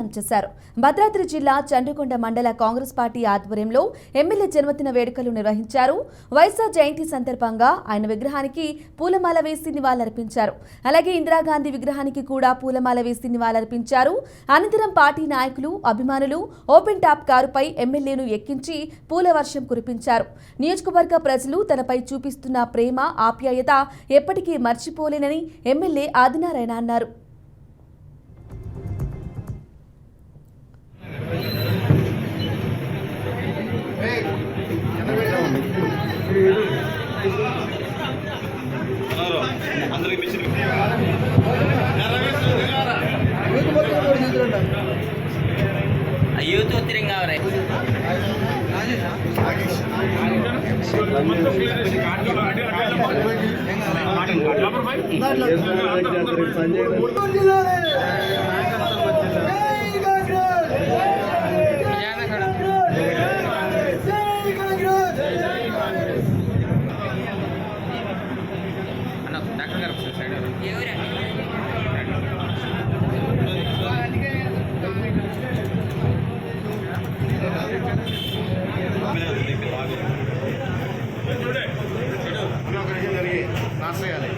ప్రచారం చేశారు. భద్రాద్రి జిల్లా చండ్రకొండ మండల కాంగ్రెస్ పార్టీ ఆధ్వర్యంలో ఎమ్మెల్యే జన్మదిన వేడుకలు నిర్వహించారు. వైఎస్ఆర్ జయంతి సందర్భంగా ఆయన విగ్రహానికి పూలమాల వేసి నివాళులర్పించారు. అలాగే ఇందిరాగాంధీ విగ్రహానికి కూడా పూలమాల వేసి నివాళులర్పించారు. అనంతరం పార్టీ నాయకులు, అభిమానులు ఓపెన్ టాప్ కారుపై ఎమ్మెల్యేను ఎక్కించి పూల వర్షం కురిపించారు. నియోజకవర్గ ప్రజలు తనపై చూపిస్తున్న ప్రేమ, ఆప్యాయత ఎప్పటికీ మర్చిపోలేనని ఎమ్మెల్యే ఆదినారాయణ అన్నారు. నాశయాలి